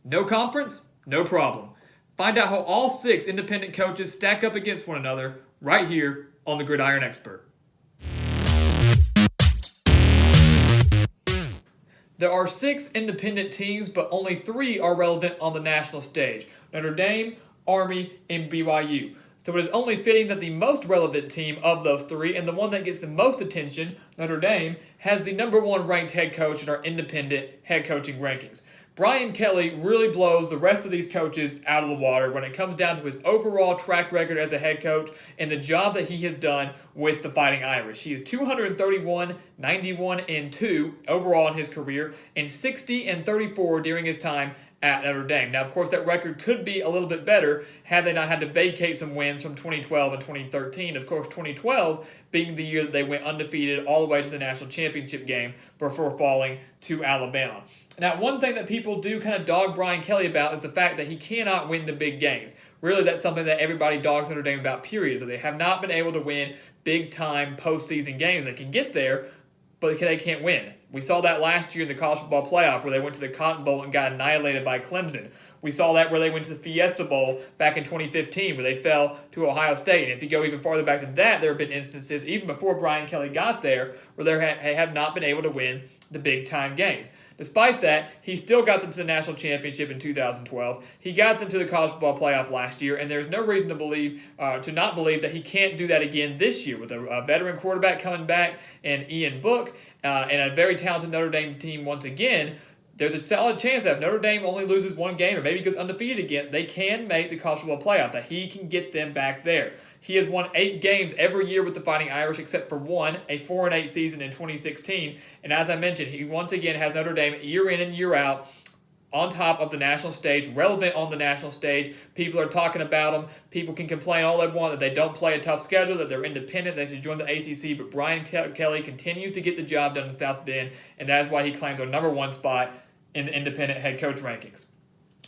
No conference? No problem. Find out how all 6 independent coaches stack up against one another right here on the Gridiron Expert. There are 6 independent teams, but only 3 are relevant on the national stage: Notre Dame, Army, and BYU. So it is only fitting that the most relevant team of those 3, and the one that gets the most attention, Notre Dame, has the number 1 ranked head coach in our independent head coaching rankings. Brian Kelly really blows the rest of these coaches out of the water when it comes down to his overall track record as a head coach and the job that he has done with the Fighting Irish. He is 231, 91, and 2 overall in his career, and 60 and 34 during his time at Notre Dame. Now, of course, that record could be a little bit better had they not had to vacate some wins from 2012 and 2013. Of course, 2012 being the year that they went undefeated all the way to the national championship game before falling to Alabama. Now, one thing that people do kind of dog Brian Kelly about is the fact that he cannot win the big games. Really, that's something that everybody dogs Notre Dame about, period. So they have not been able to win big-time postseason games. They can get there, but they can't win. We saw that last year in the college football playoff where they went to the Cotton Bowl and got annihilated by Clemson. We saw that where they went to the Fiesta Bowl back in 2015 where they fell to Ohio State. And if you go even farther back than that, there have been instances, even before Brian Kelly got there, where they have not been able to win the big-time games. Despite that, he still got them to the national championship in 2012. He got them to the college football playoff last year, and there's no reason to not believe that he can't do that again this year with a veteran quarterback coming back and Ian Book and a very talented Notre Dame team once again. There's a solid chance that if Notre Dame only loses one game or maybe goes undefeated again, they can make the college football playoff, that he can get them back there. He has won 8 games every year with the Fighting Irish except for one, a 4-8 season in 2016. And as I mentioned, he once again has Notre Dame year in and year out on top of the national stage, relevant on the national stage. People are talking about them. People can complain all they want that they don't play a tough schedule, that they're independent, they should join the ACC. But Brian Kelly continues to get the job done in South Bend, and that is why he claims a number 1 spot in the independent head coach rankings.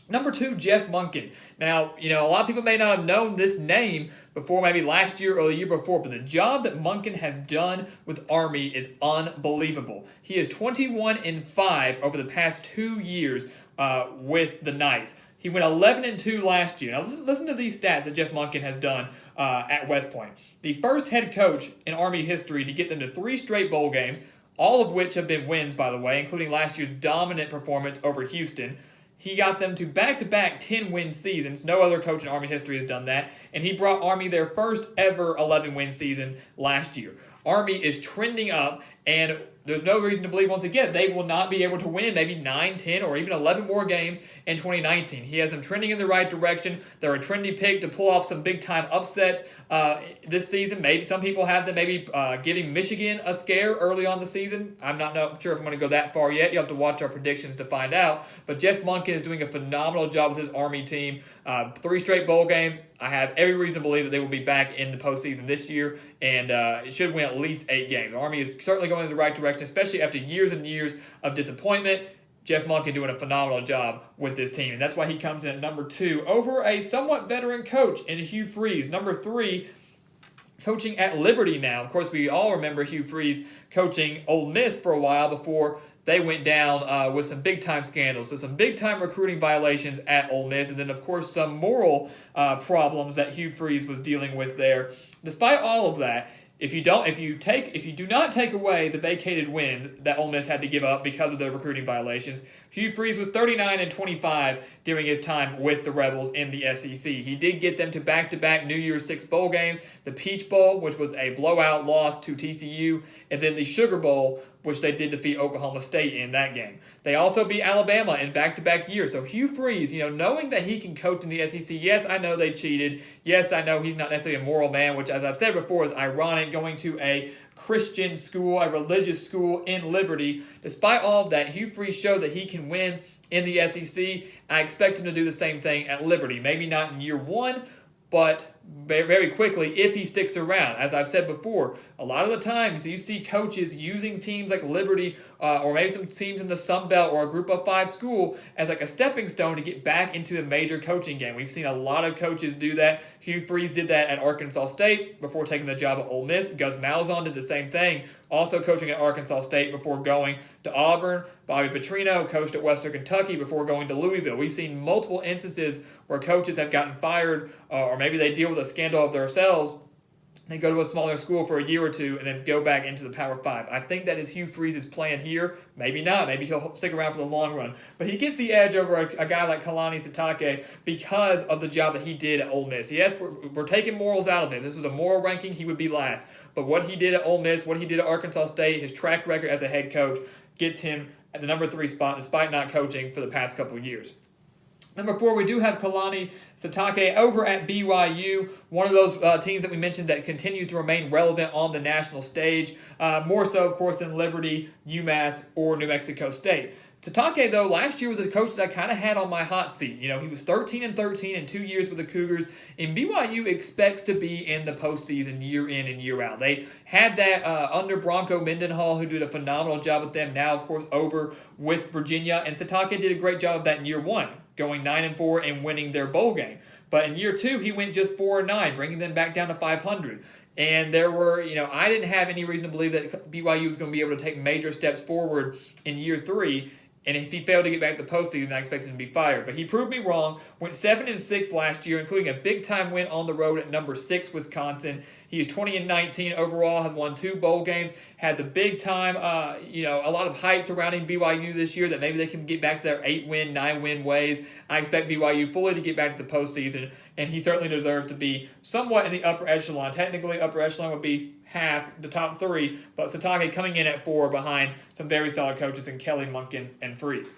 Number 2, Jeff Monken. Now, a lot of people may not have known this name before, maybe last year or the year before, but the job that Monken has done with Army is unbelievable. He is 21-5 over the past 2 years with the Knights. He went 11-2 last year. Now, listen to these stats that Jeff Monken has done at West Point. The first head coach in Army history to get them to 3 straight bowl games, all of which have been wins, by the way, including last year's dominant performance over Houston. He got them to back-to-back 10-win seasons. No other coach in Army history has done that. And he brought Army their first ever 11-win season last year. Army is trending up, and there's no reason to believe, once again, they will not be able to win maybe 9, 10, or even 11 more games in 2019. He has them trending in the right direction. They're a trendy pick to pull off some big-time upsets this season. Maybe some people have them giving Michigan a scare early on the season. I'm not sure if I'm going to go that far yet. You'll have to watch our predictions to find out. But Jeff Monken is doing a phenomenal job with his Army team. 3 straight bowl games. I have every reason to believe that they will be back in the postseason this year, and it should win at least 8 games. Army is certainly going in the right direction, especially after years and years of disappointment. Jeff Monken doing a phenomenal job with this team, and that's why he comes in at number 2 over a somewhat veteran coach in Hugh Freeze. Number 3, coaching at Liberty now. Of course, we all remember Hugh Freeze coaching Ole Miss for a while before they went down with some big-time scandals. So some big-time recruiting violations at Ole Miss, and then, of course, some moral problems that Hugh Freeze was dealing with there. Despite all of that, if you do not take away the vacated wins that Ole Miss had to give up because of the recruiting violations, Hugh Freeze was 39-25 during his time with the Rebels in the SEC. He did get them to back-to-back New Year's Six bowl games, the Peach Bowl, which was a blowout loss to TCU, and then the Sugar Bowl, which they did defeat Oklahoma State in that game. They also beat Alabama in back-to-back years. So Hugh Freeze, knowing that he can coach in the SEC, yes, I know they cheated. Yes, I know he's not necessarily a moral man, which, as I've said before, is ironic, going to a Christian school, a religious school in Liberty. Despite all of that, Hugh Freeze showed that he can win in the SEC. I expect him to do the same thing at Liberty. Maybe not in year 1, but very, very quickly if he sticks around. As I've said before, a lot of the times you see coaches using teams like Liberty or maybe some teams in the Sun Belt or a Group of 5 school as like a stepping stone to get back into the major coaching game. We've seen a lot of coaches do that. Hugh did that at Arkansas State before taking the job at Ole Miss. Gus Malzahn did the same thing, also coaching at Arkansas State before going to Auburn. Bobby Petrino coached at Western Kentucky before going to Louisville. We've seen multiple instances where coaches have gotten fired or maybe they deal with a scandal of themselves. They go to a smaller school for a year or two and then go back into the Power 5. I think that is Hugh Freeze's plan here. Maybe not. Maybe he'll stick around for the long run. But he gets the edge over a guy like Kalani Sitake because of the job that he did at Ole Miss. Yes, we're taking morals out of it. This was a moral ranking. He would be last. But what he did at Ole Miss, what he did at Arkansas State, his track record as a head coach gets him at the number 3 spot despite not coaching for the past couple of years. Number 4, we do have Kalani Sitake over at BYU, one of those teams that we mentioned that continues to remain relevant on the national stage, more so, of course, than Liberty, UMass, or New Mexico State. Sitake, though, last year was a coach that I kind of had on my hot seat. You know, he was 13-13 in 2 years with the Cougars, and BYU expects to be in the postseason year in and year out. They had that under Bronco Mendenhall, who did a phenomenal job with them, now, of course, over with Virginia, and Sitake did a great job of that in year 1. Going 9-4 and winning their bowl game. But in year 2, he went just 4-9, bringing them back down to 500. And there were, I didn't have any reason to believe that BYU was going to be able to take major steps forward in year 3. And if he failed to get back to the postseason, I expected him to be fired. But he proved me wrong. Went 7-6 last year, including a big-time win on the road at number 6 Wisconsin. He is 20-19 overall, has won 2 bowl games, has a big-time, a lot of hype surrounding BYU this year that maybe they can get back to their 8-win, 9-win ways. I expect BYU fully to get back to the postseason, and he certainly deserves to be somewhat in the upper echelon. Technically, upper echelon would be half the top 3, but Sitake coming in at 4 behind some very solid coaches in Kelly, Monken, and Freeze.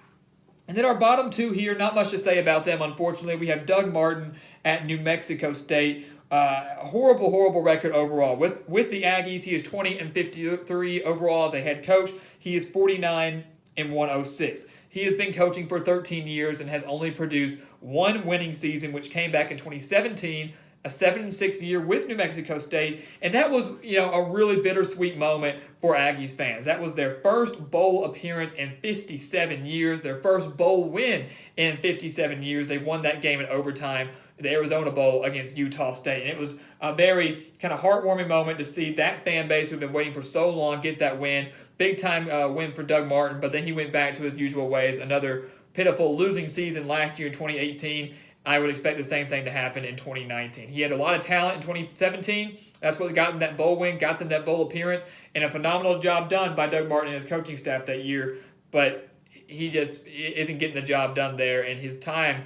And then our bottom 2 here, not much to say about them, unfortunately. We have Doug Martin at New Mexico State. Horrible record overall. With the Aggies, he is 20-53 overall as a head coach. He is 49-106. He has been coaching for 13 years and has only produced 1 winning season, which came back in 2017, a 7-6 year with New Mexico State, and that was, a really bittersweet moment for Aggies fans. That was their first bowl appearance in 57 years, their first bowl win in 57 years. They won that game in overtime, the Arizona Bowl against Utah State, and it was a very kind of heartwarming moment to see that fan base who've been waiting for so long get that win. Big time win for Doug Martin, but then he went back to his usual ways. Another pitiful losing season last year in 2018. I would expect the same thing to happen in 2019. He had a lot of talent in 2017. That's what got him that bowl win, got them that bowl appearance, and a phenomenal job done by Doug Martin and his coaching staff that year. But he just isn't getting the job done there, and his time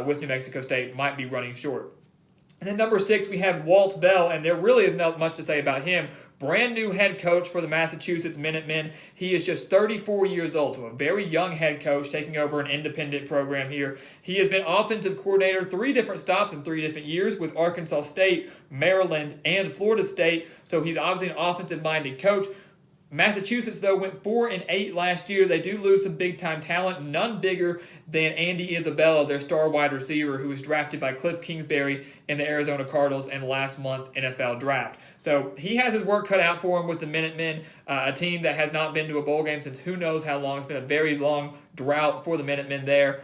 with New Mexico State might be running short. And then number 6, we have Walt Bell, and there really is not much to say about him. Brand new head coach for the Massachusetts Minutemen. He is just 34 years old, so a very young head coach taking over an independent program here. He has been offensive coordinator 3 different stops in 3 different years with Arkansas State, Maryland, and Florida State, so he's obviously an offensive-minded coach. Massachusetts, though, went 4-8 last year. They do lose some big-time talent, none bigger than Andy Isabella, their star wide receiver, who was drafted by Cliff Kingsbury in the Arizona Cardinals in last month's NFL draft. So he has his work cut out for him with the Minutemen, a team that has not been to a bowl game since who knows how long. It's been a very long drought for the Minutemen there.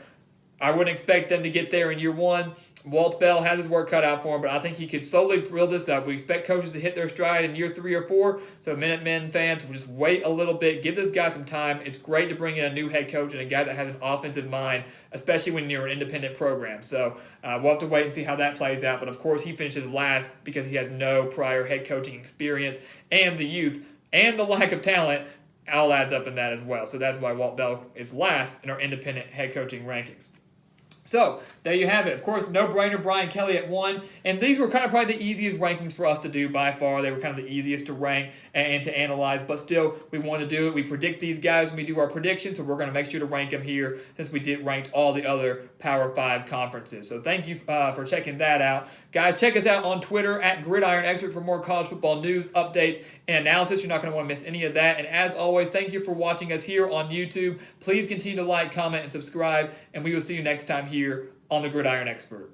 I wouldn't expect them to get there in year 1. Walt Bell has his work cut out for him, but I think he could slowly build this up. We expect coaches to hit their stride in year 3 or 4, so Minutemen fans will just wait a little bit, give this guy some time. It's great to bring in a new head coach and a guy that has an offensive mind, especially when you're an independent program. So we'll have to wait and see how that plays out, but of course he finishes last because he has no prior head coaching experience, and the youth and the lack of talent all adds up in that as well. So that's why Walt Bell is last in our independent head coaching rankings. So, there you have it. Of course, no-brainer, Brian Kelly at 1. And these were kind of probably the easiest rankings for us to do by far. They were kind of the easiest to rank and to analyze. But still, we want to do it. We predict these guys when we do our predictions, so we're going to make sure to rank them here since we did rank all the other Power 5 conferences. So thank you for checking that out. Guys, check us out on Twitter at Gridiron Expert for more college football news, updates, and analysis. You're not going to want to miss any of that. And as always, thank you for watching us here on YouTube. Please continue to like, comment, and subscribe. And we will see you next time here on the Gridiron Expert.